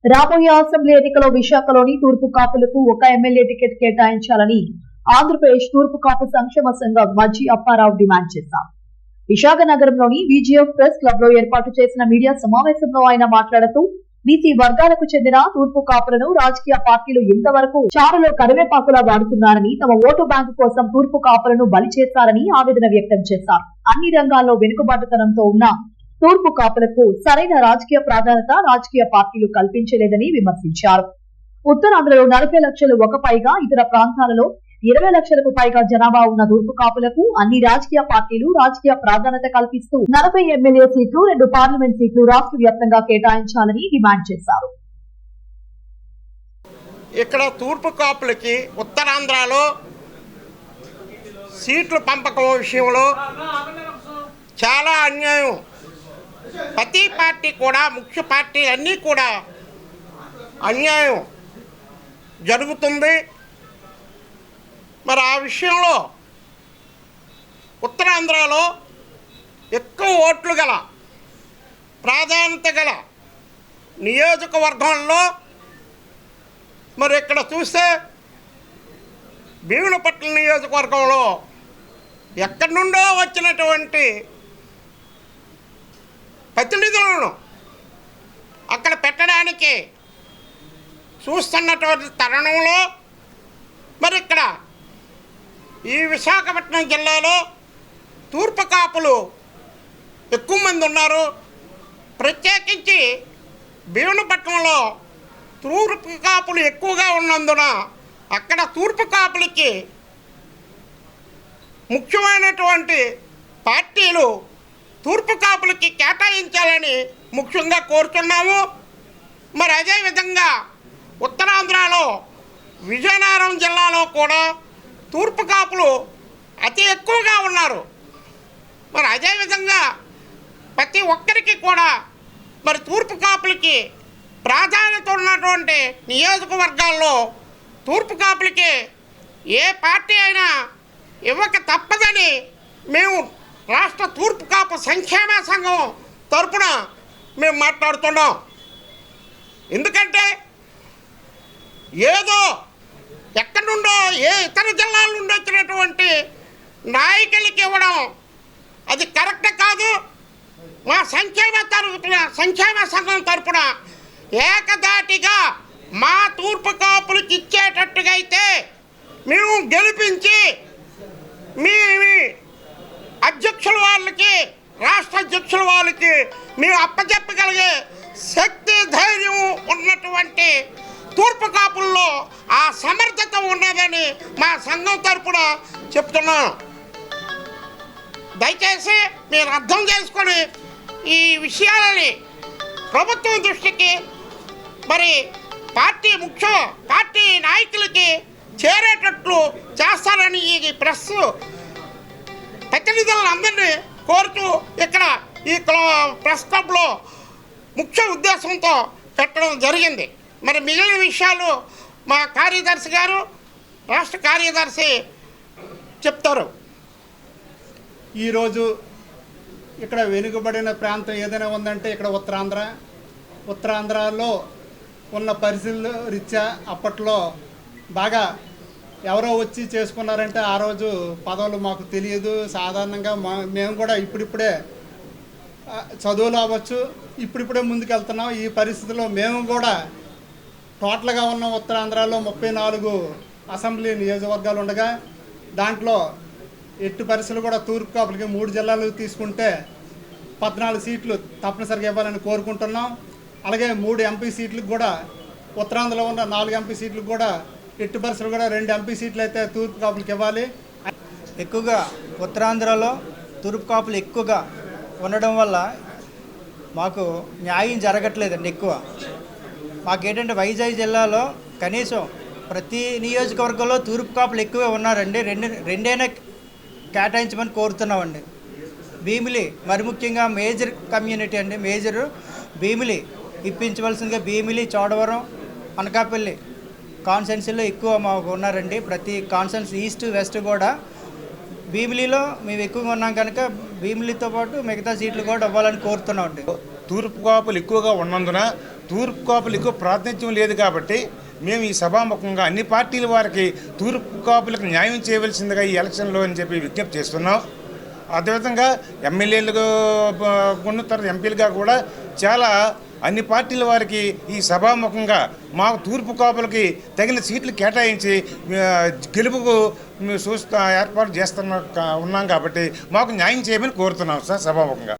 రాబోయే అసెంబ్లీ ఎన్నికలో విశాఖలోని తూర్పు కాపులకు ఒక ఎమ్మెల్యే టికెట్ కేటాయించాలని ఆంధ్రప్రదేశ్ తూర్పు కాపు సంక్షేమ సంఘం మజ్జి అప్పారావు డిమాండ్ చేశారు. విశాఖ నగరంలోని విజిఎఫ్ ప్రెస్ క్లబ్ లో ఏర్పాటు చేసిన మీడియా సమావేశంలో ఆయన మాట్లాడుతూ బీసీ వర్గాలకు చెందిన తూర్పు కాపులను రాజకీయ పార్టీలు ఇంతవరకు చారులో కరివేపాకులా వాడుతున్నారని, తమ ఓటు బ్యాంకు కోసం తూర్పు కాపులను బలి చేశారని ఆవేదన వ్యక్తం చేశారు. అన్ని రంగాల్లో వెనుకబాటుతనంతో ఉన్న తూర్పు కాపులకు సరైన రాజకీయ ప్రాధాన్యత రాజకీయ పార్టీలు కల్పించలేదని విమర్శించారు. ఉత్తరాంధ్రలో 40 లక్షలు ఒక పైగా, ఇతర ప్రాంతాలలో 20 లక్షలకు పైగా జనాభా ఉన్న తూర్పు కాపులకు అన్ని రాజకీయ పార్టీలు రాజకీయ ప్రాధాన్యత కల్పిస్తూ 40 ఎమ్మెల్యే సీట్లు, 2 పార్లమెంట్ సీట్లు రాష్ట్ర వ్యాప్తంగా కేటాయించాలని డిమాండ్ చేశారు. ఇక్కడ తూర్పు కాపులకి ఉత్తరాంధ్రలో సీట్ల పంపకం విషయంలో చాలా అన్యాయం. ప్రతి పార్టీ కూడా, ముఖ్య పార్టీ అన్నీ కూడా అన్యాయం జరుగుతుంది. మరి ఆ విషయంలో ఉత్తరాంధ్రలో ఎక్కువ ఓట్లు గల, ప్రాధాన్యత గల నియోజకవర్గంలో మరి ఇక్కడ చూస్తే భీములపట్నం నియోజకవర్గంలో ఎక్కడి నుండో వచ్చినటువంటి ప్రతినిధులను అక్కడ పెట్టడానికి చూస్తున్నటువంటి తరుణంలో మరి ఇక్కడ ఈ విశాఖపట్నం జిల్లాలో తూర్పు కాపులు ఎక్కువ మంది ఉన్నారు. ప్రత్యేకించి భీములపట్నంలో తూర్పు కాపులు ఎక్కువగా ఉన్నందున అక్కడ తూర్పు కాపులకి ముఖ్యమైనటువంటి పార్టీలు తూర్పు కాపులకి కేటాయించాలని ముఖ్యంగా కోరుతున్నాము. మరి అదేవిధంగా ఉత్తరాంధ్రలో విజయనగరం జిల్లాలో కూడా తూర్పు కాపులు అతి ఎక్కువగా ఉన్నారు. మరి అదేవిధంగా ప్రతి ఒక్కరికి కూడా మరి తూర్పు కాపులకి ప్రాధాన్యత ఉన్నటువంటి నియోజకవర్గాల్లో తూర్పు కాపులకి ఏ పార్టీ అయినా ఇవ్వక తప్పదని మేము రాష్ట్ర తూర్పు కాపు సంక్షేమ సంఘం తరపున మేము మాట్లాడుతున్నాం. ఎందుకంటే ఏదో ఎక్కడి నుండో ఏ ఇతర జిల్లాల నుండి వచ్చినటువంటి నాయకులకి ఇవ్వడం అది కరెక్ట్ కాదు. మా సంక్షేమ సంఘం తరపున ఏకదాటిగా మా తూర్పు కాపులకి ఇచ్చేటట్టుగా అయితే మేము గెలిపించి మీ అధ్యక్షుల వాళ్ళకి, రాష్ట్ర అధ్యక్షుల వాళ్ళకి మేము అప్పచెప్పగలిగే శక్తి, ధైర్యం ఉన్నటువంటి తూర్పు కాపుల్లో ఆ సమర్థత ఉన్నదని మా సంఘం తరపున చెప్తున్నాను. దయచేసి మీరు అర్థం చేసుకొని ఈ విషయాలని ప్రభుత్వం దృష్టికి మరి పార్టీ నాయకులకి చేరేటట్లు చేస్తారని ఈ ప్రెస్ ప్రతినిధులందరినీ కోరుతూ ఇక్కడ ఈ ప్రెస్ క్లబ్లో ముఖ్య ఉద్దేశంతో పెట్టడం జరిగింది. మరి మిగిలిన విషయాలు మా కార్యదర్శి గారు, రాష్ట్ర కార్యదర్శి చెప్తారు. ఈరోజు ఇక్కడ వెనుకబడిన ప్రాంతం ఏదైనా ఉందంటే ఇక్కడ ఉత్తరాంధ్రలో ఉన్న పరిస్థితుల రీత్యా అప్పట్లో బాగా ఎవరో వచ్చి చేసుకున్నారంటే ఆ రోజు పదవులు మాకు తెలియదు. సాధారణంగా మేము కూడా ఇప్పుడిప్పుడే చదువులు అవ్వచ్చు, ఇప్పుడిప్పుడే ముందుకు వెళ్తున్నాం. ఈ పరిస్థితిలో మేము కూడా టోటల్గా ఉన్న ఉత్తరాంధ్రలో 34 అసెంబ్లీ నియోజకవర్గాలు ఉండగా దాంట్లో ఎట్టి పరిస్థితులు కూడా తూర్పు కాపులకి 3 జిల్లాలు తీసుకుంటే 14 సీట్లు తప్పనిసరిగా ఇవ్వాలని కోరుకుంటున్నాం. అలాగే 3 ఎంపీ సీట్లకు కూడా ఉత్తరాంధ్రలో ఉన్న 4 ఎంపీ సీట్లకు కూడా ఎట్టి పరిస్థితులు కూడా 2 ఎంపీ సీట్లు అయితే తూర్పు కాపులకి ఇవ్వాలి. ఎక్కువగా ఉత్తరాంధ్రలో తూర్పు కాపులు ఎక్కువగా ఉండడం వల్ల మాకు న్యాయం జరగట్లేదండి. ఎక్కువ మాకేంటంటే వైజాగ్ జిల్లాలో కనీసం ప్రతి నియోజకవర్గంలో తూర్పు కాపులు ఎక్కువే ఉన్నారండి. రెండైనా కేటాయించమని కోరుతున్నామండి. భీమిలి మరి ముఖ్యంగా మేజర్ కమ్యూనిటీ అండి, మేజర్ భీమిలి ఇప్పించవలసిందిగా భీమిలి, చోడవరం, అనకాపల్లి కాన్స్టెన్సీలో ఎక్కువ మాకు ఉన్నారండి. ప్రతి కాన్స్టెన్సీ ఈస్ట్ వెస్ట్ కూడా భీమిలిలో మేము ఎక్కువగా ఉన్నాం కనుక భీమిలితో పాటు మిగతా సీట్లు కూడా ఇవ్వాలని కోరుతున్నామండి. తూర్పు కాపులు ఎక్కువగా ఉన్నందున తూర్పు కాపులు ఎక్కువ ప్రాతినిధ్యం లేదు కాబట్టి మేము ఈ సభాముఖంగా అన్ని పార్టీల వారికి తూర్పు కాపులకు న్యాయం చేయవలసిందిగా ఈ ఎలక్షన్లో అని చెప్పి విజ్ఞప్తి చేస్తున్నాం. అదేవిధంగా ఎమ్మెల్యేలుగా ఉన్న తర్వాత ఎంపీలుగా కూడా చాలా అన్ని పార్టీల వారికి ఈ సభాముఖంగా మాకు తూర్పు కాపులకి తగిన సీట్లు కేటాయించి గెలుపుకు ఏర్పాటు చేస్తున్నాం కాబట్టి మాకు న్యాయం చేయమని కోరుతున్నాం సార్ సభాముఖంగా.